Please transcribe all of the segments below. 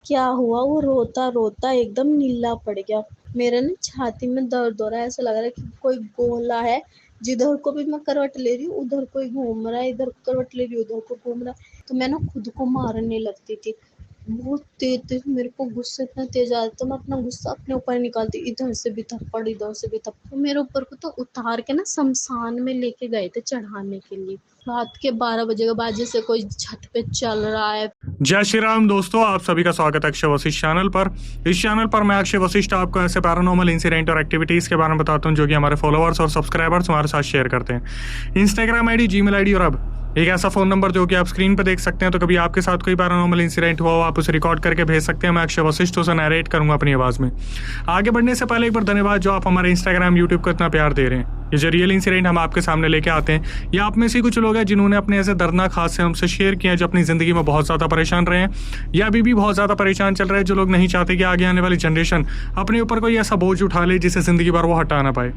क्या हुआ, वो रोता रोता एकदम नीला पड़ गया। मेरे ना छाती में दर्द हो रहा है, ऐसा लग रहा है कि कोई गोला है। जिधर को भी मैं करवट ले रही हूँ उधर कोई घूम रहा है, इधर करवट ले रही हूँ उधर को घूम रहा है। तो मैं ना खुद को मारने लगती थी। बहुत तेज तेज मेरे को गुस्सा इतना तेज आता, तो मैं अपना गुस्सा अपने ऊपर निकालती, इधर से भी थप्पड़ इधर से भी थप्पड़। मेरे ऊपर को तो उतार के ना शमशान में लेके गए थे चढ़ाने के लिए। रात के 12 बजे के बाद जैसे कोई छत पे चल रहा है। जय श्री राम दोस्तों, आप सभी का स्वागत है अक्षय वशिष्ठ चैनल पर। इस चैनल पर मैं अक्षय वशिष्ठ आपको ऐसे पैरानॉर्मल इंसिडेंट और एक्टिविटीज के बारे में बताता हूं जो कि हमारे फॉलोअर्स और सब्सक्राइबर्स हमारे साथ शेयर करते हैं। इंस्टाग्राम आईडी, जीमेल आईडी और अब एक ऐसा फोन नंबर जो कि आप स्क्रीन पर देख सकते हैं। तो कभी आपके साथ कोई पैरानॉर्मल इंसिडेंट हुआ हो, आप उसे रिकॉर्ड करके भेज सकते हैं। मैं अक्षय वशिष्ठ उसे नरेट करूंगा अपनी आवाज में। आगे बढ़ने से पहले एक बार धन्यवाद जो आप हमारे इंस्टाग्राम, यूट्यूब को इतना प्यार दे रहे हैं। ये जो रियल इंसिडेंट हम आपके सामने लेके आते हैं, ये आप में से कुछ लोग हैं जिन्होंने अपने ऐसे दर्दनाक हादसे हमसे शेयर किए हैं, जो अपनी जिंदगी में बहुत ज्यादा परेशान रहे हैं या अभी भी बहुत ज्यादा परेशान चल रहे हैं, जो लोग नहीं चाहते कि आगे आने वाली जनरेशन अपने ऊपर कोई ऐसा बोझ उठा ले जिसे जिंदगी भर वो हटा ना पाए।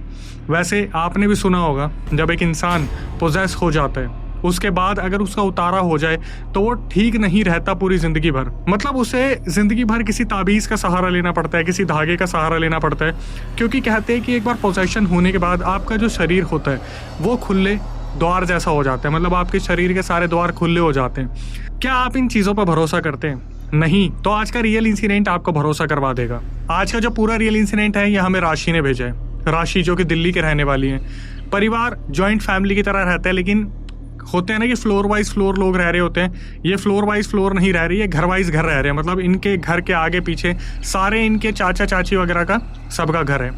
वैसे आपने भी सुना होगा, जब एक इंसान पोजेस हो जाता है उसके बाद अगर उसका उतारा हो जाए तो वो ठीक नहीं रहता पूरी जिंदगी भर। मतलब उसे जिंदगी भर किसी ताबीज का सहारा लेना पड़ता है, किसी धागे का सहारा लेना पड़ता है, क्योंकि कहते हैं कि एक बार पोजेशन होने के बाद आपका जो शरीर होता है वो खुले द्वार जैसा हो जाता है। मतलब आपके शरीर के सारे द्वार खुले हो जाते हैं। क्या आप इन चीज़ों पर भरोसा करते हैं? नहीं तो आज का रियल इंसिडेंट आपको भरोसा करवा देगा। आज का जो पूरा रियल इंसिडेंट है, यह हमें राशि ने भेजा है। राशि जो कि दिल्ली के रहने वाली है। परिवार जॉइंट फैमिली की तरह रहता है, लेकिन होते हैं ना कि फ्लोर वाइज फ्लोर लोग रह रहे होते हैं। ये फ्लोर वाइज फ्लोर नहीं रह रही है, घर वाइज घर रह रहे हैं। मतलब इनके घर के आगे पीछे सारे इनके चाचा चाची वगैरह का सबका घर है।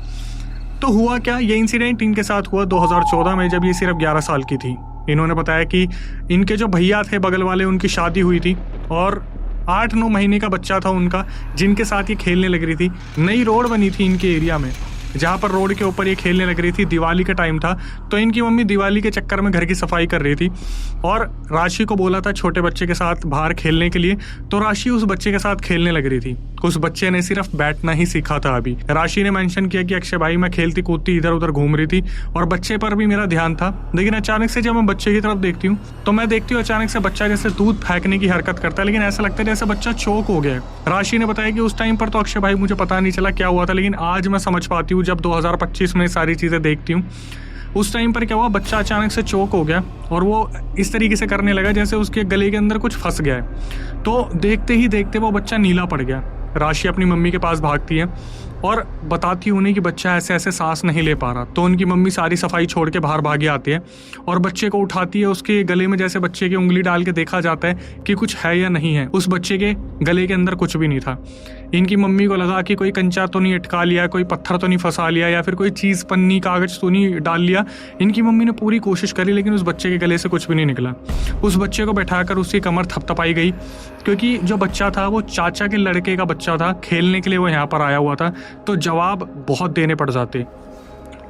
तो हुआ क्या, ये इंसिडेंट इनके साथ हुआ 2014 में, जब ये सिर्फ 11 साल की थी। इन्होंने बताया कि इनके जो भैया थे बगल वाले, उनकी शादी हुई थी और 8-9 महीने का बच्चा था उनका, जिनके साथ ये खेलने लग रही थी। नई रोड बनी थी इनके एरिया में, जहाँ पर रोड के ऊपर ये खेलने लग रही थी। दिवाली का टाइम था, तो इनकी मम्मी दिवाली के चक्कर में घर की सफाई कर रही थी और राशि को बोला था छोटे बच्चे के साथ बाहर खेलने के लिए। तो राशि उस बच्चे के साथ खेलने लग रही थी। उस बच्चे ने सिर्फ बैठना ही सीखा था अभी। राशि ने मेंशन किया कि अक्षय भाई, मैं खेलती कूदती इधर उधर घूम रही थी और बच्चे पर भी मेरा ध्यान था, लेकिन अचानक से जब मैं बच्चे की तरफ देखती हूँ तो मैं देखती हूँ अचानक से बच्चा जैसे दूध फेंकने की हरकत करता है, लेकिन ऐसा लगता है जैसे बच्चा चोक हो गया है। राशि ने बताया कि उस टाइम पर तो अक्षय भाई मुझे पता नहीं चला क्या हुआ था, लेकिन आज मैं समझ पाती हूँ जब 2025 में सारी चीज़ें देखती हूँ। उस टाइम पर क्या हुआ, बच्चा अचानक से चोक हो गया और वो इस तरीके से करने लगा जैसे उसके गले के अंदर कुछ फंस गया है। तो देखते ही देखते वो बच्चा नीला पड़ गया। राशि अपनी मम्मी के पास भागती है और बताती उन्हें कि बच्चा ऐसे ऐसे सांस नहीं ले पा रहा। तो उनकी मम्मी सारी सफाई छोड़ के बाहर भागी आती है और बच्चे को उठाती है। उसके गले में जैसे बच्चे की उंगली डाल के देखा जाता है कि कुछ है या नहीं है। उस बच्चे के गले के अंदर कुछ भी नहीं था। इनकी मम्मी को लगा कि कोई कंचा तो नहीं अटका लिया, कोई पत्थर तो नहीं फंसा लिया या फिर कोई चीज़, पन्नी, कागज तो नहीं डाल लिया। इनकी मम्मी ने पूरी कोशिश करी, लेकिन उस बच्चे के गले से कुछ भी नहीं निकला। उस बच्चे को बैठाकर उसकी कमर थपथपाई गई, क्योंकि जो बच्चा था वो चाचा के लड़के का बच्चा था। खेलने के लिए वो यहाँ पर आया हुआ था, तो जवाब बहुत देने पड़ जाते।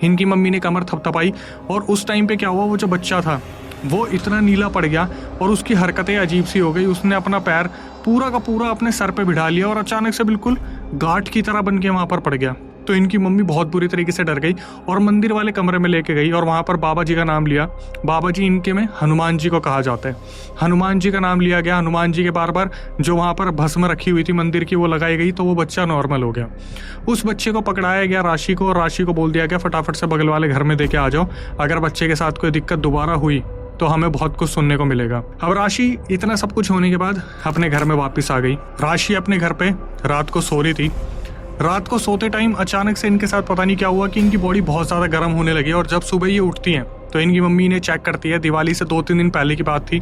इनकी मम्मी ने कमर थपथपाई और उस टाइम पे क्या हुआ, वो जो बच्चा था वो इतना नीला पड़ गया और उसकी हरकतें अजीब सी हो गई। उसने अपना पैर पूरा का पूरा अपने सर पे बिठा लिया और अचानक से बिल्कुल गांठ की तरह बन के वहाँ पर पड़ गया। तो इनकी मम्मी बहुत बुरी तरीके से डर गई और मंदिर वाले कमरे में लेके गई और वहाँ पर बाबा जी का नाम लिया। बाबा जी इनके में हनुमान जी को कहा जाता है। हनुमान जी का नाम लिया गया। हनुमान जी के बार बार जो वहाँ पर भस्म रखी हुई थी मंदिर की वो लगाई गई, तो वो बच्चा नॉर्मल हो गया। उस बच्चे को पकड़ाया गया राशि को, और राशि को बोल दिया गया फटाफट से बगल वाले घर में दे के आ जाओ। अगर बच्चे के साथ कोई दिक्कत दोबारा हुई तो हमें बहुत कुछ सुनने को मिलेगा। अब राशि इतना सब कुछ होने के बाद अपने घर में वापस आ गई। राशि अपने घर पे रात को सो रही थी। रात को सोते टाइम अचानक से इनके साथ पता नहीं क्या हुआ कि इनकी बॉडी बहुत ज़्यादा गर्म होने लगी और जब सुबह ये उठती हैं तो इनकी मम्मी ने चेक करती है, दिवाली से 2-3 दिन पहले की बात थी,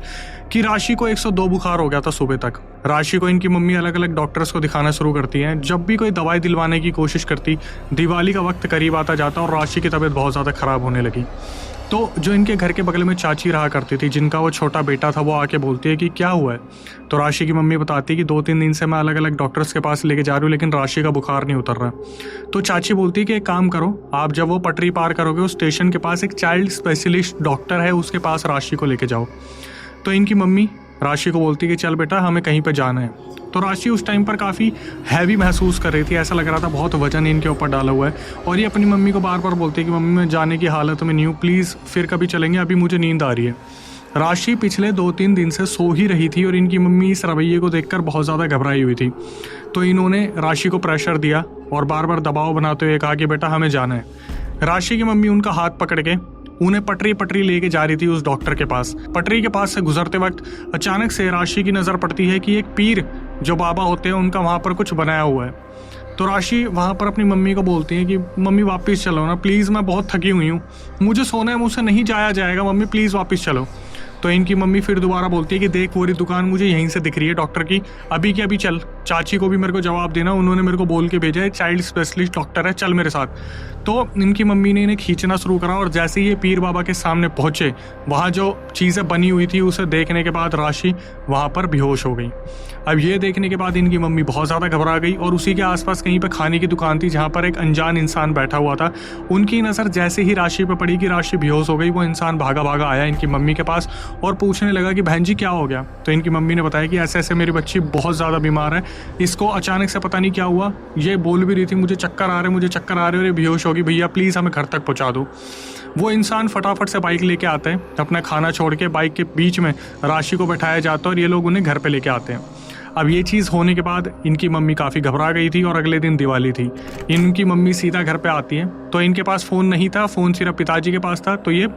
कि राशि को 102 बुखार हो गया था सुबह तक। राशि को इनकी मम्मी अलग अलग डॉक्टर्स को दिखाना शुरू करती हैं। जब भी कोई दवाई दिलवाने की कोशिश करती, दिवाली का वक्त करीब आता जाता और राशि की तबीयत बहुत ज़्यादा ख़राब होने लगी। तो जो इनके घर के बगल में चाची रहा करती थी, जिनका वो छोटा बेटा था, वो आके बोलती है कि क्या हुआ है। तो राशि की मम्मी बताती है कि 2-3 दिन से मैं अलग अलग डॉक्टर्स के पास लेके जा रही हूँ, लेकिन राशि का बुखार नहीं उतर रहा। तो चाची बोलती है कि एक काम करो, आप जब वो पटरी पार करोगे उस स्टेशन के पास एक चाइल्ड स्पेशलिस्ट डॉक्टर है, उसके पास राशि को लेके जाओ। तो इनकी मम्मी राशि को बोलती है कि चल बेटा, हमें कहीं पर जाना है। तो राशि उस टाइम पर काफ़ी हैवी महसूस कर रही थी, ऐसा लग रहा था बहुत वजन इनके ऊपर डाला हुआ है। और ये अपनी मम्मी को बार बार बोलती है कि मम्मी मैं जाने की हालत में नहीं हूँ, प्लीज़ फिर कभी चलेंगे, अभी मुझे नींद आ रही है। राशि पिछले 2-3 दिन से सो ही रही थी और इनकी मम्मी इस रवैये को देखकर बहुत ज़्यादा घबराई हुई थी। तो इन्होंने राशि को प्रेशर दिया और बार बार दबाव बनाते हुए कहा कि बेटा हमें जाना है। राशि की मम्मी उनका हाथ पकड़ के उन्हें पटरी लेके जा रही थी उस डॉक्टर के पास। पटरी के पास से गुजरते वक्त अचानक से राशि की नज़र पड़ती है कि एक पीर जो बाबा होते हैं उनका वहाँ पर कुछ बनाया हुआ है। तो राशि वहाँ पर अपनी मम्मी को बोलती है कि मम्मी वापस चलो ना प्लीज़, मैं बहुत थकी हुई हूँ, मुझे सोना है, मुझसे नहीं जाया जाएगा, मम्मी प्लीज़ वापस चलो। तो इनकी मम्मी फिर दोबारा बोलती है कि देख वो रही दुकान मुझे यहीं से दिख रही है डॉक्टर की, अभी के अभी चल, चाची को भी मेरे को जवाब देना, उन्होंने मेरे को बोल के भेजा है, चाइल्ड स्पेशलिस्ट डॉक्टर है, चल मेरे साथ। तो इनकी मम्मी ने इन्हें खींचना शुरू करा और जैसे ही ये पीर बाबा के सामने पहुंचे, वहाँ जो चीज़ें बनी हुई थी उसे देखने के बाद राशि वहाँ पर बेहोश हो गई। अब ये देखने के बाद इनकी मम्मी बहुत ज़्यादा घबरा गई और उसी के आसपास कहीं पर खाने की दुकान थी जहाँ पर एक अनजान इंसान बैठा हुआ था। उनकी नज़र जैसे ही राशि पर पड़ी कि राशि बेहोश हो गई, वो इंसान भागा भागा आया इनकी मम्मी के पास और पूछने लगा कि बहन जी क्या हो गया। तो इनकी मम्मी ने बताया कि ऐसे ऐसे मेरी बच्ची बहुत ज़्यादा बीमार है, इसको अचानक से पता नहीं क्या हुआ, ये बोल भी रही थी मुझे चक्कर आ रहे और ये बेहोश होगी, भैया प्लीज़ हमें घर तक पहुँचा दो। वो इंसान फटाफट से बाइक लेके आता है, अपना खाना छोड़ के बाइक के बीच में राशि को बैठाया जाता है और ये लोग उन्हें घर पे लेके आते हैं। अब ये चीज़ होने के बाद इनकी मम्मी काफ़ी घबरा गई थी और अगले दिन दिवाली थी। इनकी मम्मी सीधा घर पे आती है, तो इनके पास फ़ोन नहीं था, फ़ोन सिर्फ पिताजी के पास था। तो ये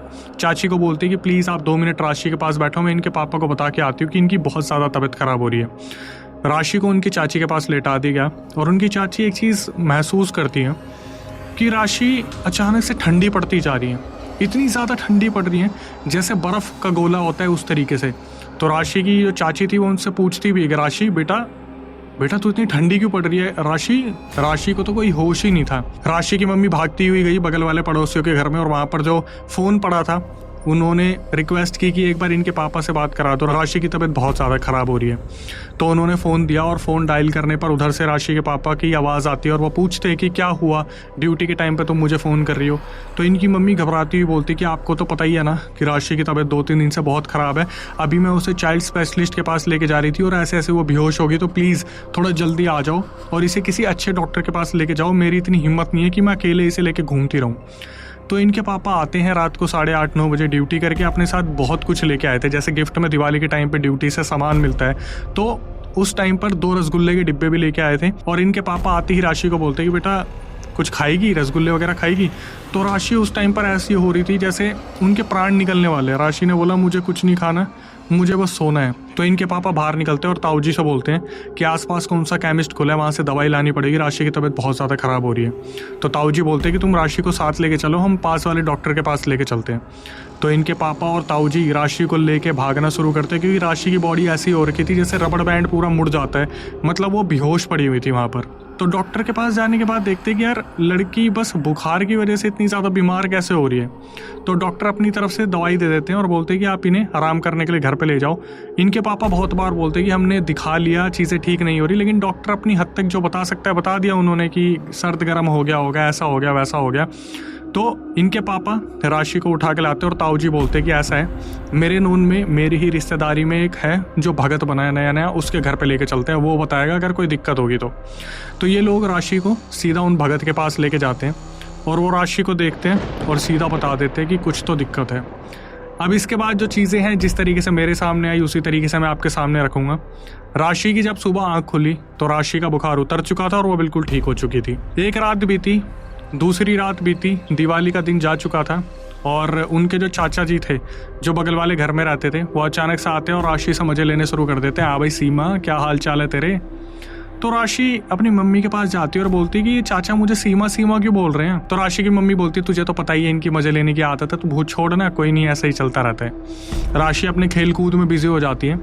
चाची को बोलती है कि प्लीज़ आप 2 मिनट राशि के पास बैठो, मैं इनके पापा को बता के आती हूँ कि इनकी बहुत ज़्यादा तबीयत ख़राब हो रही है। राशि को उनकी चाची के पास लेटा दिया गया और उनकी चाची एक चीज़ महसूस करती है कि राशि अचानक से ठंडी पड़ती जा रही है, इतनी ज़्यादा ठंडी पड़ रही है जैसे बर्फ़ का गोला होता है उस तरीके से। तो राशि की जो चाची थी वो उनसे पूछती भी है कि राशि बेटा तू इतनी ठंडी क्यों पड़ रही है। राशि को तो कोई होश ही नहीं था। राशि की मम्मी भागती हुई गई बगल वाले पड़ोसियों के घर में और वहाँ पर जो फ़ोन पड़ा था उन्होंने रिक्वेस्ट की कि एक बार इनके पापा से बात करा दो, राशि की तबीयत बहुत ज़्यादा ख़राब हो रही है। तो उन्होंने फ़ोन दिया और फ़ोन डायल करने पर उधर से राशि के पापा की आवाज़ आती है और वो पूछते हैं कि क्या हुआ, ड्यूटी के टाइम पे तुम मुझे फ़ोन कर रही हो। तो इनकी मम्मी घबराती हुई बोलती कि आपको तो पता ही है ना कि राशि की तबीयत 2-3 दिन से बहुत ख़राब है, अभी मैं उसे चाइल्ड स्पेशलिस्ट के पास लेके जा रही थी और ऐसे ऐसे वो बेहोश होगी, तो प्लीज़ थोड़ा जल्दी आ जाओ और इसे किसी अच्छे डॉक्टर के पास लेके जाओ, मेरी इतनी हिम्मत नहीं है कि मैं अकेले इसे लेके घूमती रहूँ। तो इनके पापा आते हैं रात को 8:30-9 बजे ड्यूटी करके, अपने साथ बहुत कुछ लेके आए थे, जैसे गिफ्ट में दिवाली के टाइम पे ड्यूटी से सामान मिलता है, तो उस टाइम पर 2 रसगुल्ले के डिब्बे भी लेके आए थे। और इनके पापा आते ही राशि को बोलते कि बेटा कुछ खाएगी, रसगुल्ले वगैरह खाएगी। तो राशि उस टाइम पर ऐसी हो रही थी जैसे उनके प्राण निकलने वाले। राशि ने बोला मुझे कुछ नहीं खाना, मुझे बस सोना है। तो इनके पापा बाहर निकलते हैं और ताऊ जी से बोलते हैं कि आसपास कौन सा केमिस्ट खुला है, वहाँ से दवाई लानी पड़ेगी, राशि की तबीयत बहुत ज़्यादा ख़राब हो रही है। तो ताऊ जी बोलते हैं कि तुम राशि को साथ लेके चलो, हम पास वाले डॉक्टर के पास लेके चलते हैं। तो इनके पापा और ताऊ जी राशि को लेके भागना शुरू करते हैं, क्योंकि राशि की बॉडी ऐसी हो रखी थी जैसे रबड़ बैंड पूरा मुड़ जाता है, मतलब वो बेहोश पड़ी हुई थी वहाँ पर। तो डॉक्टर के पास जाने के बाद देखते कि यार लड़की बस बुखार की वजह से इतनी ज़्यादा बीमार कैसे हो रही है। तो डॉक्टर अपनी तरफ से दवाई दे देते हैं और बोलते हैं कि आप इन्हें आराम करने के लिए घर पे ले जाओ। इनके पापा बहुत बार बोलते हैं कि हमने दिखा लिया, चीज़ें ठीक नहीं हो रही, लेकिन डॉक्टर अपनी हद तक जो बता सकता है बता दिया उन्होंने कि सर्द गर्म हो गया होगा, ऐसा हो गया वैसा हो गया। तो इनके पापा राशि को उठा के लाते और ताऊ जी बोलते कि ऐसा है, मेरे नून में मेरी ही रिश्तेदारी में एक है जो भगत बनाया नया, उसके घर पे लेके चलते हैं, वो बताएगा अगर कोई दिक्कत होगी तो ये लोग राशि को सीधा उन भगत के पास लेके जाते हैं और वो राशि को देखते हैं और सीधा बता देते हैं कि कुछ तो दिक्कत है। अब इसके बाद जो चीज़ें हैं जिस तरीके से मेरे सामने आई उसी तरीके से मैं आपके सामने रखूँगा। राशि की जब सुबह आँख खुली तो राशि का बुखार उतर चुका था और वो बिल्कुल ठीक हो चुकी थी। एक रात बीती, दूसरी रात बीती, दिवाली का दिन जा चुका था और उनके जो चाचा जी थे जो बगल वाले घर में रहते थे वो अचानक से आते हैं और राशि से मजे लेने शुरू कर देते हैं। हाँ भाई सीमा, क्या हाल चाल है तेरे। तो राशि अपनी मम्मी के पास जाती है और बोलती है कि ये चाचा मुझे सीमा सीमा क्यों बोल रहे हैं। तो राशि की मम्मी बोलती है तुझे तो पता ही है इनकी मजे लेने की आदत है, तू भूत छोड़ ना, कोई नहीं ऐसा ही चलता रहता है। राशि अपने खेल कूद में बिजी हो जाती है।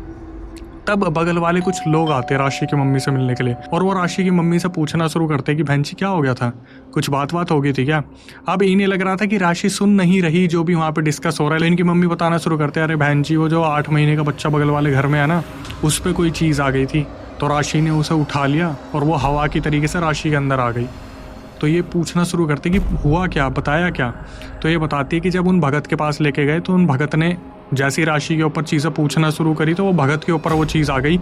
तब बगल वाले कुछ लोग आते हैं राशि की मम्मी से मिलने के लिए और वो राशि की मम्मी से पूछना शुरू करते हैं कि बहन जी क्या हो गया था, कुछ बात हो गई थी क्या। अब इन्हें लग रहा था कि राशि सुन नहीं रही जो भी वहाँ पे डिस्कस हो रहा है। इनकी मम्मी बताना शुरू करते हैं अरे बहन जी वो जो 8 महीने का बच्चा बगल वाले घर में है ना, उस पर कोई चीज़ आ गई थी। तो राशि ने उसे उठा लिया और वो हवा की तरीके से राशि के अंदर आ गई। तो ये पूछना शुरू करते कि हुआ क्या, बताया क्या। तो ये बताती है कि जब उन भगत के पास लेके गए तो उन भगत ने जैसी राशि के ऊपर चीज़ें पूछना शुरू करी तो वो भगत के ऊपर वो चीज़ आ गई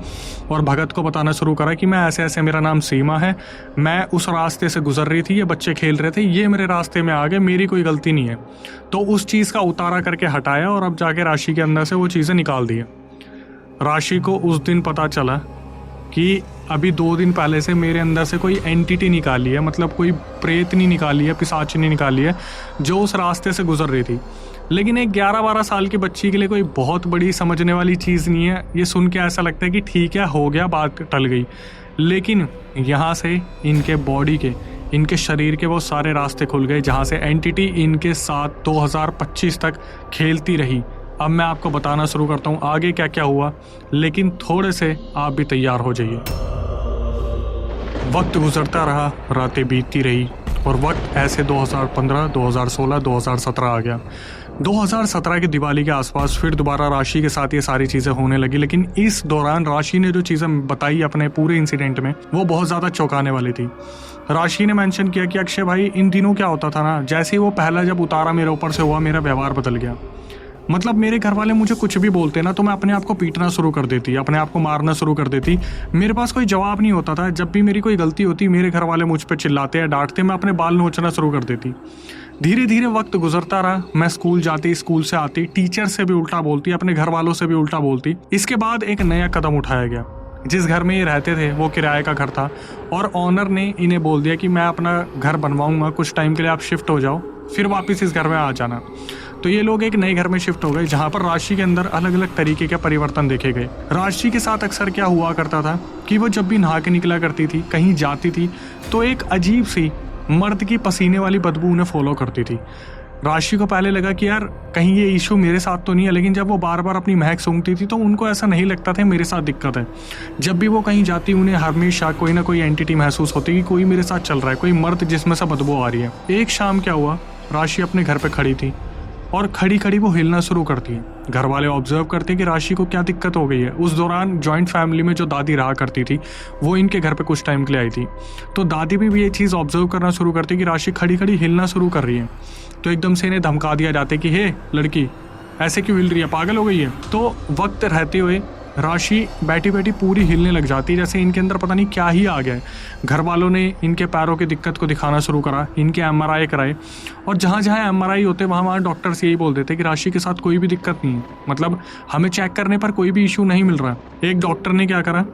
और भगत को बताना शुरू करा कि मैं ऐसे ऐसे, मेरा नाम सीमा है, मैं उस रास्ते से गुजर रही थी, ये बच्चे खेल रहे थे, ये मेरे रास्ते में आ गए, मेरी कोई गलती नहीं है। तो उस चीज़ का उतारा करके हटाया और अब जाके राशि के अंदर से वो चीज़ें निकाल दी। राशि को उस दिन पता चला कि अभी 2 दिन पहले से मेरे अंदर से कोई एंटिटी निकाली है, मतलब कोई प्रेतनी निकाली है, पिशाचिनी निकाली है जो उस रास्ते से गुजर रही थी। लेकिन एक 11-12 साल की बच्ची के लिए कोई बहुत बड़ी समझने वाली चीज़ नहीं है। ये सुन के ऐसा लगता है कि ठीक है, हो गया, बात टल गई। लेकिन यहाँ से इनके बॉडी के, इनके शरीर के वो सारे रास्ते खुल गए जहाँ से एंटिटी इनके साथ 2025 तक खेलती रही। अब मैं आपको बताना शुरू करता हूँ आगे क्या क्या हुआ, लेकिन थोड़े से आप भी तैयार हो जाइए। वक्त गुजरता रहा, रातें बीतती रही और वक्त ऐसे 2015, 2016, 2017 आ गया। 2017 की दिवाली के आसपास फिर दोबारा राशि के साथ ये सारी चीज़ें होने लगी। लेकिन इस दौरान राशि ने जो चीज़ें बताई अपने पूरे इंसिडेंट में, वो बहुत ज़्यादा चौंकाने वाली थी। राशि ने मेंशन किया कि अक्षय भाई, इन दिनों क्या होता था ना, जैसे ही वो पहला जब उतारा मेरे ऊपर से हुआ, मेरा व्यवहार बदल गया। मतलब मेरे घर वाले मुझे कुछ भी बोलते ना तो मैं अपने आप को पीटना शुरू कर देती, अपने आप को मारना शुरू कर देती। मेरे पास कोई जवाब नहीं होता था। जब भी मेरी कोई गलती होती, मेरे घर वाले मुझ पर चिल्लाते या डांटते, मैं अपने बाल नोचना शुरू कर देती। धीरे धीरे वक्त गुजरता रहा, मैं स्कूल जाती, स्कूल से आती, टीचर से भी उल्टा बोलती, अपने घर वालों से भी उल्टा बोलती। इसके बाद एक नया कदम उठाया गया। जिस घर में ये रहते थे वो किराए का घर था और ऑनर ने इन्हें बोल दिया कि मैं अपना घर बनवाऊंगा, कुछ टाइम के लिए आप शिफ्ट हो जाओ, फिर वापस इस घर में आ जाना। तो ये लोग एक नए घर में शिफ्ट हो गए जहाँ पर राशि के अंदर अलग अलग तरीके के परिवर्तन देखे गए। राशि के साथ अक्सर क्या हुआ करता था कि वो जब भी नहा के निकला करती थी, कहीं जाती थी, तो एक अजीब सी मर्द की पसीने वाली बदबू उन्हें फॉलो करती थी। राशि को पहले लगा कि यार कहीं ये इशू मेरे साथ तो नहीं है, लेकिन जब वो बार बार अपनी महक सूंघती थी तो उनको ऐसा नहीं लगता था मेरे साथ दिक्कत है। जब भी वो कहीं जाती उन्हें हमेशा कोई ना कोई एंटिटी महसूस होती कि कोई मेरे साथ चल रहा है, कोई मर्द जिसमें से बदबू आ रही है। एक शाम क्या हुआ, राशि अपने घर पे खड़ी थी और खड़ी खड़ी वो हिलना शुरू करती है। घर वाले ऑब्जर्व करते हैं कि राशि को क्या दिक्कत हो गई है। उस दौरान जॉइंट फैमिली में जो दादी रहा करती थी वो इनके घर पे कुछ टाइम के लिए आई थी, तो दादी भी ये चीज़ ऑब्जर्व करना शुरू करती कि राशि खड़ी खड़ी हिलना शुरू कर रही है। तो एकदम से इन्हें धमका दिया जाता है कि हे लड़की, ऐसे क्यों हिल रही है, पागल हो गई है। तो वक्त रहते हुए राशि बैठी बैठी पूरी हिलने लग जाती है, जैसे इनके अंदर पता नहीं क्या ही आ गया है। घर वालों ने इनके पैरों की दिक्कत को दिखाना शुरू करा, इनके MRI कराए और जहाँ जहाँ MRI होते वहाँ डॉक्टर्स यही बोल देते कि राशि के साथ कोई भी दिक्कत नहीं है, मतलब हमें चेक करने पर कोई भी इशू नहीं मिल रहा। एक डॉक्टर ने क्या करा,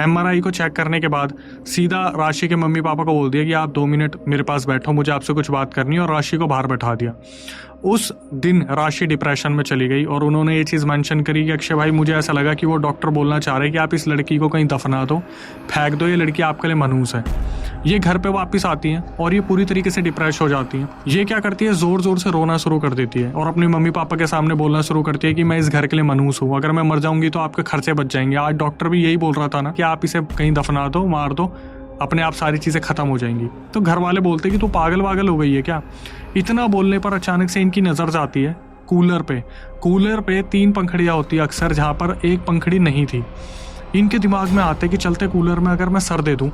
MRI को चेक करने के बाद सीधा राशि के मम्मी पापा को बोल दिया कि आप 2 मिनट मेरे पास बैठो, मुझे आपसे कुछ बात करनी है, और राशि को बाहर बैठा दिया। उस दिन राशि डिप्रेशन में चली गई और उन्होंने ये चीज़ मेंशन करी कि अक्षय भाई, मुझे ऐसा लगा कि वो डॉक्टर बोलना चाह रहे हैं कि आप इस लड़की को कहीं दफना दो, फेंक दो, ये लड़की आपके लिए मनहूस है। ये घर पे वापस आती हैं और ये पूरी तरीके से डिप्रेस हो जाती हैं। ये क्या करती है, ज़ोर ज़ोर से रोना शुरू कर देती है और अपने मम्मी पापा के सामने बोलना शुरू करती है कि मैं इस घर के लिए मनहूस हूँ, अगर मैं मर जाऊंगी तो आपके खर्चे बच जाएंगे। आज डॉक्टर भी यही बोल रहा था ना कि आप इसे कहीं दफना दो, मार दो, अपने आप सारी चीज़ें ख़त्म हो जाएंगी। तो घर वाले बोलते कि तू पागल वागल हो गई है क्या। इतना बोलने पर अचानक से इनकी नज़र जाती है कूलर पे। कूलर पे 3 पंखड़ियाँ होती है अक्सर, जहाँ पर एक पंखड़ी नहीं थी। इनके दिमाग में आते कि चलते कूलर में अगर मैं सर दे दूँ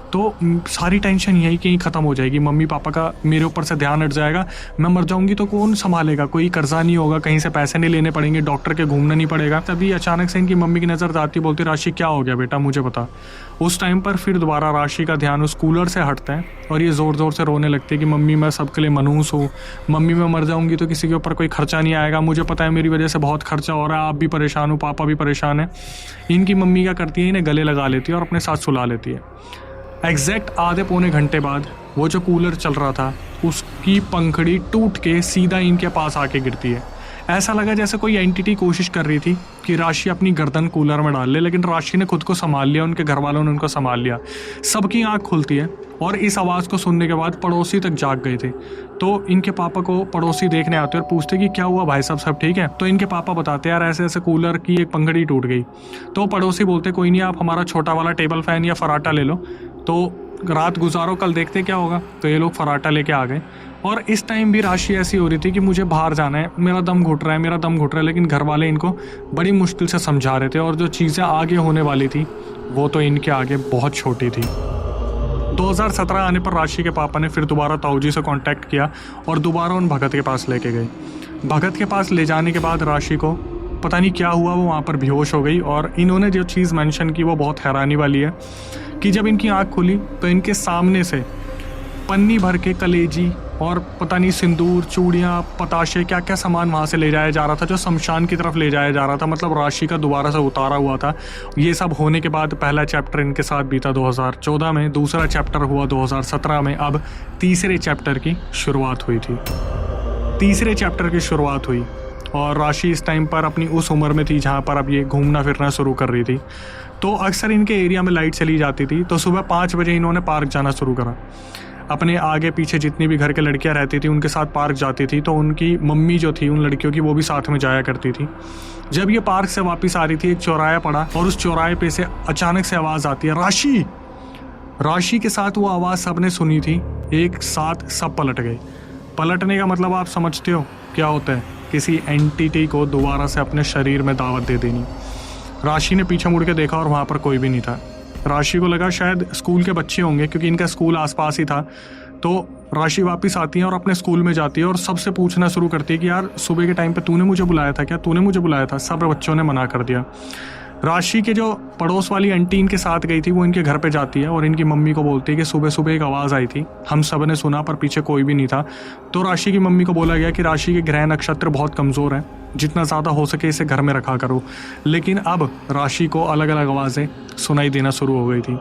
तो सारी टेंशन यही कहीं ख़त्म हो जाएगी, मम्मी पापा का मेरे ऊपर से ध्यान हट जाएगा, मैं मर जाऊंगी तो कौन संभालेगा, कोई कर्जा नहीं होगा, कहीं से पैसे नहीं लेने पड़ेंगे, डॉक्टर के घूमना नहीं पड़ेगा। तभी अचानक से इनकी मम्मी की नज़र आती, बोलती राशि क्या हो गया बेटा, मुझे बता। उस टाइम पर फिर दोबारा राशि का ध्यान उस कूलर से हटता है और ये ज़ोर ज़ोर से रोने लगती है कि मम्मी मैं सबके लिए मनहूस हूँ, मम्मी मैं मर जाऊँगी तो किसी के ऊपर कोई खर्चा नहीं आएगा, मुझे पता है मेरी वजह से बहुत खर्चा हो रहा है, आप भी परेशान हो, पापा भी परेशान है। इनकी मम्मी क्या करती है, इन्हें गले लगा लेती है और अपने साथ सुला लेती है। एग्जैक्ट आधे पौने घंटे बाद वो जो कूलर चल रहा था उसकी पंखड़ी टूट के सीधा इनके पास आके गिरती है। ऐसा लगा जैसे कोई एंटिटी कोशिश कर रही थी कि राशि अपनी गर्दन कूलर में डाल ले, लेकिन राशि ने खुद को संभाल लिया, उनके घर वालों ने उनको संभाल लिया। सबकी आंख खुलती है और इस आवाज़ को सुनने के बाद पड़ोसी तक जाग गए थे। तो इनके पापा को पड़ोसी देखने आते और पूछते कि क्या हुआ भाई साहब, सब ठीक है। तो इनके पापा बताते यार ऐसे ऐसे कूलर की एक पंखड़ी टूट गई। तो पड़ोसी बोलते कोई नहीं, आप हमारा छोटा वाला टेबल फैन या फराटा ले लो, तो रात गुजारो, कल देखते क्या होगा। तो ये लोग फराटा लेके आ गए और इस टाइम भी राशि ऐसी हो रही थी कि मुझे बाहर जाना है, मेरा दम घुट रहा है, मेरा दम घुट रहा है। लेकिन घर वाले इनको बड़ी मुश्किल से समझा रहे थे और जो चीज़ें आगे होने वाली थी वो तो इनके आगे बहुत छोटी थी। 2017 आने पर राशि के पापा ने फिर दोबारा ताऊजी से कांटेक्ट किया और दोबारा उन भगत के पास लेके गए। भगत के पास ले जाने के बाद राशि को पता नहीं क्या हुआ, वो वहाँ पर बेहोश हो गई। और इन्होंने जो चीज़ मेंशन की वो बहुत हैरानी वाली है कि जब इनकी आँख खुली तो इनके सामने से पन्नी भर के कलेजी और पता नहीं सिंदूर, चूड़ियाँ, पताशे, क्या क्या सामान वहाँ से ले जाया जा रहा था, जो शमशान की तरफ ले जाया जा रहा था। मतलब राशि का दोबारा से उतारा हुआ था। ये सब होने के बाद पहला चैप्टर इनके साथ बीता 2014 में, दूसरा चैप्टर हुआ 2017 में, अब तीसरे चैप्टर की शुरुआत हुई थी। तीसरे चैप्टर की शुरुआत हुई और राशि इस टाइम पर अपनी उस उम्र में थी जहाँ पर अब ये घूमना फिरना शुरू कर रही थी। तो अक्सर इनके एरिया में लाइट चली जाती थी, तो सुबह 5 बजे इन्होंने पार्क जाना शुरू करा। अपने आगे पीछे जितनी भी घर के लड़कियां रहती थी उनके साथ पार्क जाती थी, तो उनकी मम्मी जो थी उन लड़कियों की, वो भी साथ में जाया करती थी। जब ये पार्क से वापस आ रही थी, एक चौराहा पड़ा और उस चौराहे पे से अचानक से आवाज़ आती है, राशि। राशि के साथ वो आवाज़ सबने सुनी थी, एक साथ सब पलट गए। पलटने का मतलब आप समझते हो क्या होता है, किसी एंटिटी को दोबारा से अपने शरीर में दावत दे देनी। राशि ने पीछे मुड़ के देखा और वहाँ पर कोई भी नहीं था। राशि को लगा शायद स्कूल के बच्चे होंगे, क्योंकि इनका स्कूल आसपास ही था। तो राशि वापस आती है और अपने स्कूल में जाती है और सबसे पूछना शुरू करती है कि यार सुबह के टाइम पे तूने मुझे बुलाया था क्या, तूने मुझे बुलाया था। सब बच्चों ने मना कर दिया। राशि के जो पड़ोस वाली आंटी इनके साथ गई थी वो इनके घर पे जाती है और इनकी मम्मी को बोलती है कि सुबह सुबह एक आवाज़ आई थी, हम सब ने सुना पर पीछे कोई भी नहीं था। तो राशि की मम्मी को बोला गया कि राशि के ग्रह नक्षत्र बहुत कमज़ोर हैं, जितना ज़्यादा हो सके इसे घर में रखा करो। लेकिन अब राशि को अलग अलग आवाज़ें सुनाई देना शुरू हो गई थी।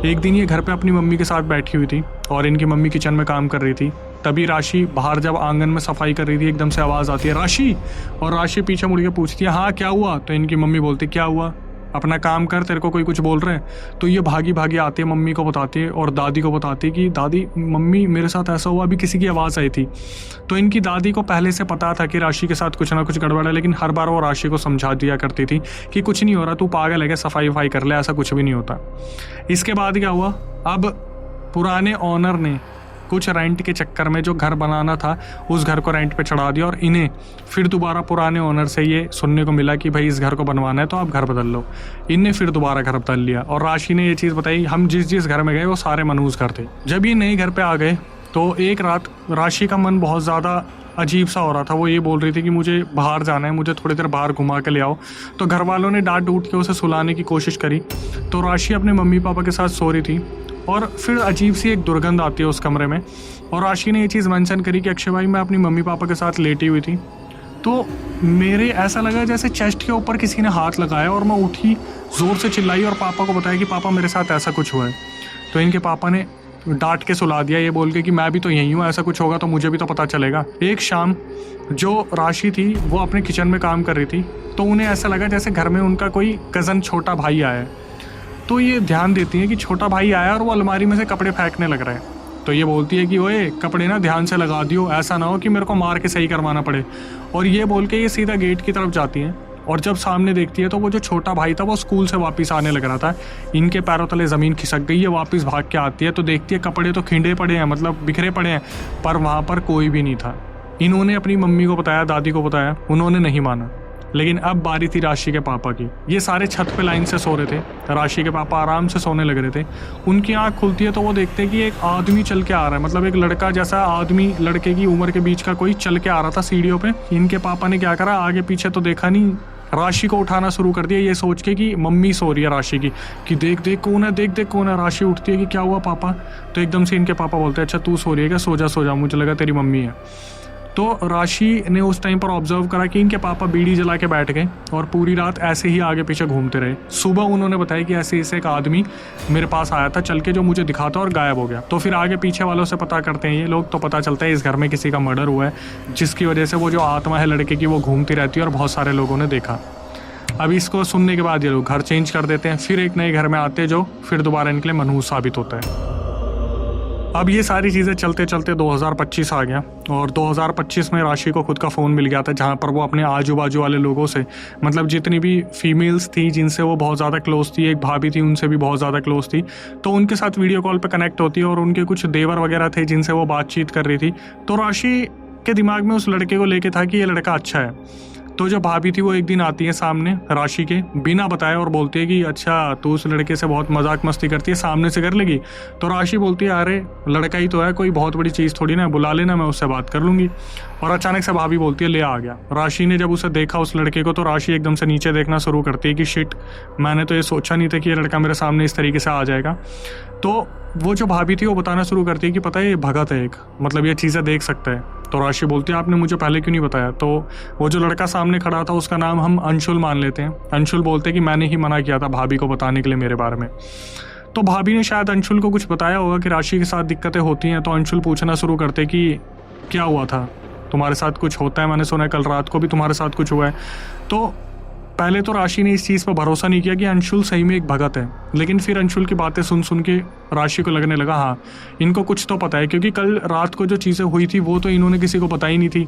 एक दिन ये घर पे अपनी मम्मी के साथ बैठी हुई थी और इनकी मम्मी किचन में काम कर रही थी। तभी राशि बाहर जब आंगन में सफाई कर रही थी, एकदम से आवाज़ आती है, राशि। और राशि पीछे मुड़ के पूछती है, हाँ क्या हुआ। तो इनकी मम्मी बोलती, क्या हुआ, अपना काम कर, तेरे को कोई कुछ बोल रहे हैं। तो ये भागी भागी आती है, मम्मी को बताती है और दादी को बताती है कि दादी, मम्मी मेरे साथ ऐसा हुआ, अभी किसी की आवाज़ आई थी। तो इनकी दादी को पहले से पता था कि राशि के साथ कुछ ना कुछ गड़बड़ है, लेकिन हर बार वो राशि को समझा दिया करती थी कि कुछ नहीं हो रहा, तू पागल है क्या, सफाई वफाई कर ले, ऐसा कुछ भी नहीं होता। इसके बाद क्या हुआ, अब पुराने ऑनर ने कुछ रेंट के चक्कर में जो घर बनाना था उस घर को रेंट पे चढ़ा दिया और इन्हें फिर दोबारा पुराने ओनर से ये सुनने को मिला कि भाई इस घर को बनवाना है तो आप घर बदल लो। इनने फिर दोबारा घर बदल लिया और राशि ने ये चीज़ बताई, हम जिस जिस घर में गए वो सारे मनहूस घर थे। जब ये नए घर पे आ गए तो एक रात राशि का मन बहुत ज़्यादा अजीब सा हो रहा था। वो ये बोल रही थी कि मुझे बाहर जाना है, मुझे थोड़ी देर बाहर घुमा के ले आओ। तो घर वालों ने डांट डूट के उसे सुलाने की कोशिश करी। तो राशि अपने मम्मी पापा के साथ सो रही थी और फिर अजीब सी एक दुर्गंध आती है उस कमरे में। और राशि ने ये चीज़ मेंशन करी कि अक्षय भाई मैं अपनी मम्मी पापा के साथ लेटी हुई थी, तो मेरे ऐसा लगा जैसे चेस्ट के ऊपर किसी ने हाथ लगाया और मैं उठी, ज़ोर से चिल्लाई और पापा को बताया कि पापा मेरे साथ ऐसा कुछ हुआ है। तो इनके पापा ने डांट के सुला दिया, ये बोल के कि मैं भी तो यहीं हूँ, ऐसा कुछ होगा तो मुझे भी तो पता चलेगा। एक शाम जो राशि थी वो अपने किचन में काम कर रही थी, तो उन्हें ऐसा लगा जैसे घर में उनका कोई कज़न छोटा भाई आया है। तो ये ध्यान देती है कि छोटा भाई आया और वो अलमारी में से कपड़े फेंकने लग रहा है। तो ये बोलती है कि ओए कपड़े ना ध्यान से लगा दियो, ऐसा ना हो कि मेरे को मार के सही करवाना पड़े। और ये बोल के ये सीधा गेट की तरफ जाती हैं और जब सामने देखती है तो वो जो छोटा भाई था वो स्कूल से वापस आने लग रहा था। इनके पैरों तले ज़मीन खिसक गई है, वापस भाग के आती है तो देखती है कपड़े तो खिंडे पड़े हैं, मतलब बिखरे पड़े हैं, पर वहाँ पर कोई भी नहीं था। इन्होंने अपनी मम्मी को बताया, दादी को बताया, उन्होंने नहीं माना। लेकिन अब बारी थी राशि के पापा की। ये सारे छत पे लाइन से सो रहे थे। राशि के पापा आराम से सोने लग रहे थे। उनकी आंख खुलती है तो वो देखते हैं कि एक आदमी चल के आ रहा है, मतलब एक लड़का जैसा आदमी, लड़के की उम्र के बीच का कोई चल के आ रहा था सीढ़ियों पे। इनके पापा ने क्या करा, आगे पीछे तो देखा नहीं, राशि को उठाना शुरू कर दिया, ये सोच के कि मम्मी सो रही है राशि की, कि देख देख कौन है, देख देख कौन है। राशि उठती है कि क्या हुआ पापा। तो एकदम से इनके पापा बोलते हैं, अच्छा तू सो रही है क्या, सो जा, मुझे लगा तेरी मम्मी है। तो राशि ने उस टाइम पर ऑब्जर्व करा कि इनके पापा बीड़ी जला के बैठ गए और पूरी रात ऐसे ही आगे पीछे घूमते रहे। सुबह उन्होंने बताया कि ऐसे एक आदमी मेरे पास आया था चल के, जो मुझे दिखाता और गायब हो गया। तो फिर आगे पीछे वालों से पता करते हैं ये लोग, तो पता चलता है इस घर में किसी का मर्डर हुआ है, जिसकी वजह से वो जो आत्मा है लड़के की वो घूमती रहती है और बहुत सारे लोगों ने देखा। अब इसको सुनने के बाद ये लोग घर चेंज कर देते हैं, फिर एक नए घर में आते हैं जो फिर दोबारा इनके लिए मनहूस साबित होता है। अब ये सारी चीज़ें चलते चलते 2025 आ गया और 2025 में राशि को खुद का फ़ोन मिल गया था, जहाँ पर वो अपने आजू बाजू वाले लोगों से, मतलब जितनी भी फीमेल्स थी जिनसे वो बहुत ज़्यादा क्लोज थी, एक भाभी थी उनसे भी बहुत ज़्यादा क्लोज थी, तो उनके साथ वीडियो कॉल पे कनेक्ट होती है और उनके कुछ देवर वगैरह थे जिनसे वो बातचीत कर रही थी। तो राशि के दिमाग में उस लड़के को लेके था कि ये लड़का अच्छा है। तो जो भाभी थी वो एक दिन आती है सामने राशि के बिना बताए और बोलती है कि अच्छा तू उस लड़के से बहुत मजाक मस्ती करती है, सामने से कर लेगी। तो राशि बोलती है अरे लड़का ही तो है, कोई बहुत बड़ी चीज़ थोड़ी ना, बुला लेना, मैं उससे बात कर लूँगी। और अचानक से भाभी बोलती है ले आ गया। राशि ने जब उसे देखा उस लड़के को, तो राशि एकदम से नीचे देखना शुरू करती है कि शिट, मैंने तो ये सोचा नहीं था कि ये लड़का मेरे सामने इस तरीके से आ जाएगा। तो वो जो भाभी थी वो बताना शुरू करती है कि पता है ये भगत है एक, मतलब ये चीज़ें देख सकता है। तो राशि बोलती है आपने मुझे पहले क्यों नहीं बताया। तो वो जो लड़का सामने खड़ा था उसका नाम हम अंशुल मान लेते हैं। अंशुल बोलते हैं कि मैंने ही मना किया था भाभी को बताने के लिए मेरे बारे में। तो भाभी ने शायद अंशुल को कुछ बताया होगा कि राशि के साथ दिक्कतें होती हैं। तो अंशुल पूछना शुरू करते कि क्या हुआ था, तुम्हारे साथ कुछ होता है, मैंने सुना है कल रात को भी तुम्हारे साथ कुछ हुआ है। तो पहले तो राशि ने इस चीज़ पर भरोसा नहीं किया कि अंशुल सही में एक भगत है, लेकिन फिर अंशुल की बातें सुन सुन के राशि को लगने लगा हाँ इनको कुछ तो पता है, क्योंकि कल रात को जो चीज़ें हुई थी वो तो इन्होंने किसी को बताई नहीं थी।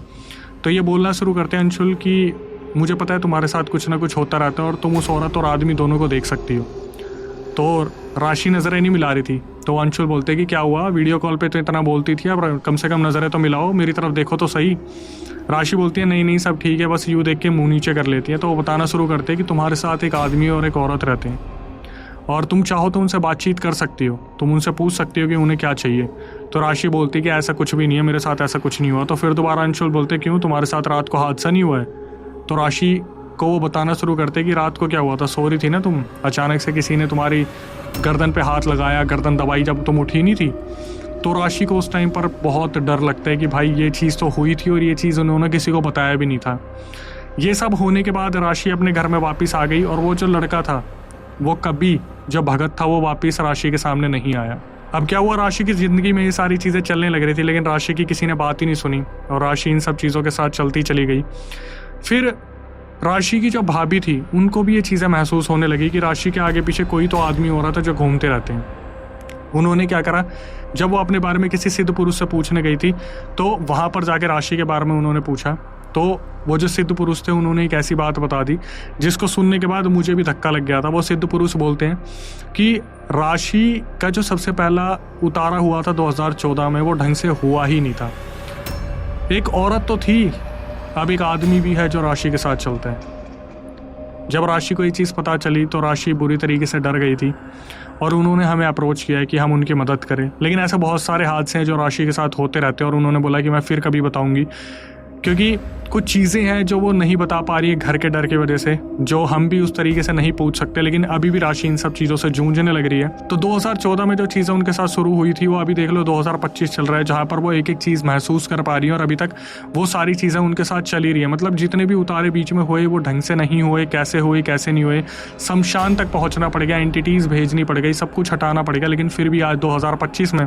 तो ये बोलना शुरू करते हैं अंशुल कि मुझे पता है तुम्हारे साथ कुछ ना कुछ होता रहता है और तुम उस औरत और आदमी दोनों को देख सकती हो। तो राशि नज़रें नहीं मिला रही थी। तो अंशुल बोलते कि क्या हुआ, वीडियो कॉल पे तो इतना बोलती थी, अब कम से कम नज़रें तो मिलाओ, मेरी तरफ देखो तो सही। राशि बोलती है नहीं नहीं सब ठीक है, बस यूँ देख के मुंह नीचे कर लेती है। तो वो बताना शुरू करते हैं कि तुम्हारे साथ एक आदमी और एक औरत रहते हैं और तुम चाहो तो उनसे बातचीत कर सकती हो, तुम उनसे पूछ सकती हो कि उन्हें क्या चाहिए। तो राशि बोलती है कि ऐसा कुछ भी नहीं है, मेरे साथ ऐसा कुछ नहीं हुआ। तो फिर दोबारा अंशुल बोलते क्यों, तुम्हारे साथ रात को हादसा नहीं हुआ है। तो राशि को वो बताना शुरू करते कि रात को क्या हुआ था, सो रही थी ना तुम, अचानक से किसी ने तुम्हारी गर्दन पे हाथ लगाया, गर्दन दबाई जब तुम उठी नहीं थी। तो राशि को उस टाइम पर बहुत डर लगता है कि भाई ये चीज़ तो हुई थी और ये चीज़ उन्होंने किसी को बताया भी नहीं था। ये सब होने के बाद राशि अपने घर में वापस आ गई और वो जो लड़का था वो कभी जो भगत था वो वापस राशि के सामने नहीं आया। अब क्या हुआ, राशि की ज़िंदगी में ये सारी चीज़ें चलने लग रही थी, लेकिन राशि की किसी ने बात ही नहीं सुनी और राशि इन सब चीज़ों के साथ चलती चली गई। फिर राशि की जो भाभी थी उनको भी ये चीज़ें महसूस होने लगी कि राशि के आगे पीछे कोई तो आदमी हो रहा था जो घूमते रहते हैं। उन्होंने क्या करा, जब वो अपने बारे में किसी सिद्ध पुरुष से पूछने गई थी तो वहाँ पर जाके राशि के बारे में उन्होंने पूछा। तो वो जो सिद्ध पुरुष थे उन्होंने एक ऐसी बात बता दी जिसको सुनने के बाद मुझे भी धक्का लग गया था। वो सिद्ध पुरुष बोलते हैं कि राशि का जो सबसे पहला उतारा हुआ था 2014 में वो ढंग से हुआ ही नहीं था। एक औरत तो थी, अब एक आदमी भी है जो राशि के साथ चलता है। जब राशि को ये चीज़ पता चली तो राशि बुरी तरीके से डर गई थी और उन्होंने हमें अप्रोच किया है कि हम उनकी मदद करें। लेकिन ऐसे बहुत सारे हादसे हैं जो राशि के साथ होते रहते हैं और उन्होंने बोला कि मैं फिर कभी बताऊंगी, क्योंकि कुछ चीज़ें हैं जो वो नहीं बता पा रही है घर के डर की वजह से, जो हम भी उस तरीके से नहीं पूछ सकते। लेकिन अभी भी राशि इन सब चीज़ों से जूझने लग रही है। तो 2014 में जो चीज़ें उनके साथ शुरू हुई थी वो अभी देख लो 2025 चल रहा है, जहाँ पर वो एक एक चीज़ महसूस कर पा रही है और अभी तक वो सारी चीज़ें उनके साथ चली रही है। मतलब जितने भी उतारे बीच में हुए वो ढंग से नहीं हुए, कैसे हुए कैसे नहीं हुए, शमशान तक पहुँचना पड़ेगा, एंटिटीज़ भेजनी पड़ गई, सब कुछ हटाना पड़ेगा। लेकिन फिर भी आज 2025 में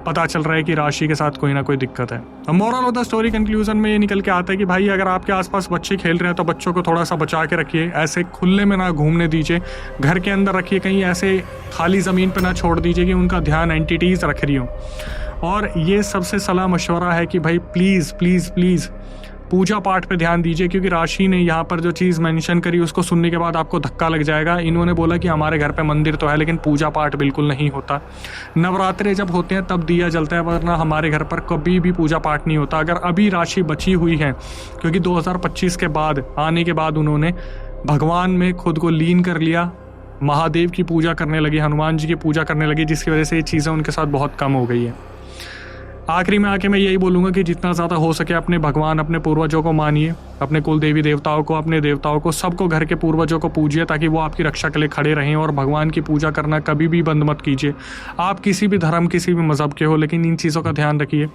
पता चल रहा है कि राशि के साथ कोई ना कोई दिक्कत है। Moral of the story conclusion में ये निकल के आता है कि भाई अगर आपके आसपास बच्चे खेल रहे हैं तो बच्चों को थोड़ा सा बचा के रखिए, ऐसे खुले में ना घूमने दीजिए, घर के अंदर रखिए, कहीं ऐसे खाली ज़मीन पे ना छोड़ दीजिए कि उनका ध्यान एंटिटीज़ रख रही हो। और ये सबसे सलाह मशवरा है कि भाई प्लीज़ प्लीज़ प्लीज़ पूजा पाठ पे ध्यान दीजिए, क्योंकि राशि ने यहाँ पर जो चीज़ मेंशन करी उसको सुनने के बाद आपको धक्का लग जाएगा। इन्होंने बोला कि हमारे घर पे मंदिर तो है लेकिन पूजा पाठ बिल्कुल नहीं होता। नवरात्रे जब होते हैं तब दिया जलता है, वरना हमारे घर पर कभी भी पूजा पाठ नहीं होता। अगर अभी राशि बची हुई है, क्योंकि 2025 के बाद आने के बाद उन्होंने भगवान में खुद को लीन कर लिया, महादेव की पूजा करने लगी, हनुमान जी की पूजा करने लगी, जिसकी वजह से ये चीज़ें उनके साथ बहुत कम हो गई है। आखिरी में आके मैं यही बोलूँगा कि जितना ज़्यादा हो सके अपने भगवान, अपने पूर्वजों को मानिए, अपने कुल देवी देवताओं को, अपने देवताओं को, सबको, घर के पूर्वजों को पूजिए ताकि वो आपकी रक्षा के लिए खड़े रहें। और भगवान की पूजा करना कभी भी बंद मत कीजिए। आप किसी भी धर्म, किसी भी मज़हब के हो, लेकिन इन चीज़ों का ध्यान रखिए।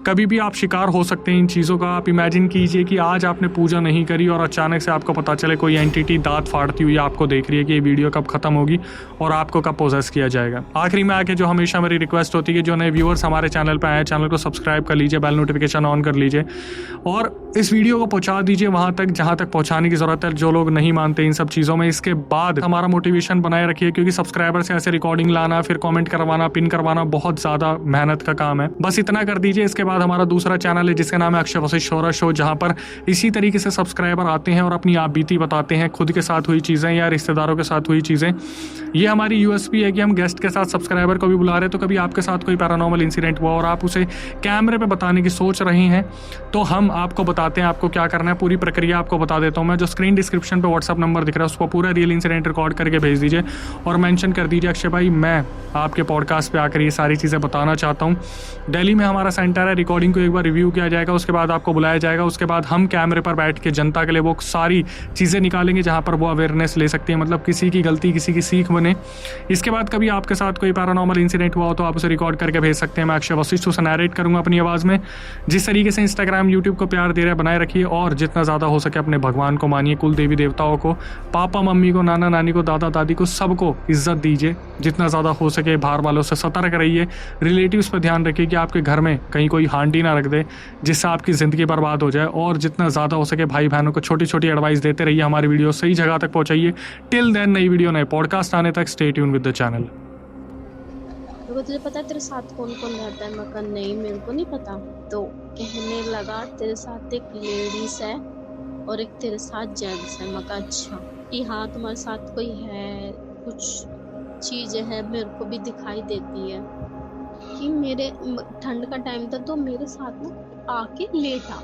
कभी भी आप शिकार हो सकते हैं इन चीज़ों का। आप इमेजिन कीजिए कि आज आपने पूजा नहीं करी और अचानक से आपको पता चले कोई एंटिटी दांत फाड़ती हुई आपको देख रही है कि ये वीडियो कब खत्म होगी और आपको कब पोजेस किया जाएगा। आखिरी में आके जो हमेशा मेरी रिक्वेस्ट होती है कि जो नए व्यूअर्स हमारे चैनल पर आए, चैनल को सब्सक्राइब कर लीजिए, बेल नोटिफिकेशन ऑन कर लीजिए और इस वीडियो को पहुंचा दीजिए वहां तक जहां तक पहुंचाने की जरूरत है, जो लोग नहीं मानते इन सब चीज़ों में। इसके बाद हमारा मोटिवेशन बनाए रखिए, क्योंकि सब्सक्राइबर से ऐसे रिकॉर्डिंग लाना, फिर कमेंट करवाना, पिन करवाना बहुत ज़्यादा मेहनत का काम है। बस इतना कर दीजिए। इसके बाद हमारा दूसरा चैनल है जिसका नाम है अक्षय वशिष्ठ शो, जहाँ पर इसी तरीके से सब्सक्राइबर आते हैं और अपनी आप बीती बताते हैं, खुद के साथ हुई चीज़ें या रिश्तेदारों के साथ हुई चीज़ें। ये हमारी यूएसपी है कि हम गेस्ट के साथ सब्सक्राइबर को भी बुला रहे हैं। तो कभी आपके साथ कोई पैरानॉर्मल इंसिडेंट हुआ और आप उसे कैमरे पे बताने की सोच रही हैं तो हम आपको बताते हैं आपको क्या करना है। पूरी प्रक्रिया आपको बता देता हूँ मैं। जो स्क्रीन डिस्क्रिप्शन पे व्हाट्सअप नंबर दिख रहा है उसको पूरा रियल इंसिडेंट रिकॉर्ड करके भेज दीजिए और मेंशन कर दीजिए अक्षय भाई मैं आपके पॉडकास्ट पे आकर ये सारी चीज़ें बताना चाहता हूँ। दिल्ली में हमारा सेंटर है, रिकॉर्डिंग को एक बार रिव्यू किया जाएगा, उसके बाद आपको बुलाया जाएगा, उसके बाद हम कैमरे पर बैठ के जनता के लिए वो सारी चीज़ें निकालेंगे जहाँ पर वो अवेयरनेस ले सकती है, मतलब किसी की गलती किसी की सीख बने। इसके बाद कभी आपके साथ कोई पैरानॉर्मल इंसिडेंट हुआ हो तो आप उसे रिकॉर्ड करके भेज सकते हैं, मैं अक्षय वशिष्ठ उसे नैरेट करूँगा अपनी आवाज़ में। जिस तरीके से इंस्टाग्राम यूट्यूब को प्यार दे रहा है बनाए रखिए, और जितना ज़्यादा हो सके अपने भगवान को मानिए, कुल देवी देवताओं को, पापा मम्मी को, नाना नानी को, दादा दादी को, सबको इज्जत दीजिए जितना ज़्यादा हो सके। बाहर वालों से सतर्क रहिए, रिलेटिव्स पर ध्यान रखिए कि आपके घर में कहीं कोई हांडी ना रख दे जिससे आपकी ज़िंदगी बर्बाद हो जाए, और जितना ज़्यादा हो सके भाई बहनों को छोटी छोटी एडवाइस देते रहिए, हमारी वीडियो सही जगह तक पहुँचाइए। टिल देन नई वीडियो नए पॉडकास्ट आने तक stay tune with the channel. तो तुझे पता है तेरे साथ कौन कौन रहता है? मैं कहा नहीं मेरे को नहीं पता। तो कहने लगा तेरे साथ एक लेडीज है और एक तेरे साथ जेंट्स है। मैं कहा अच्छा, कि हाँ तुम्हारे साथ कोई है, कुछ चीज़ें हैं मेरे को भी दिखाई देती है। कि मेरे ठंड का टाइम था तो मेरे साथ ना आके लेटा।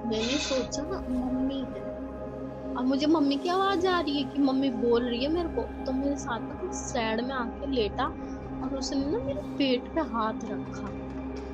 मैंने सोचा मम्मी है, अब मुझे मम्मी की आवाज़ आ रही है कि मम्मी बोल रही है मेरे को, तो मेरे साथ ना साइड में आके लेटा और उसने ना मेरे पेट पे हाथ रखा।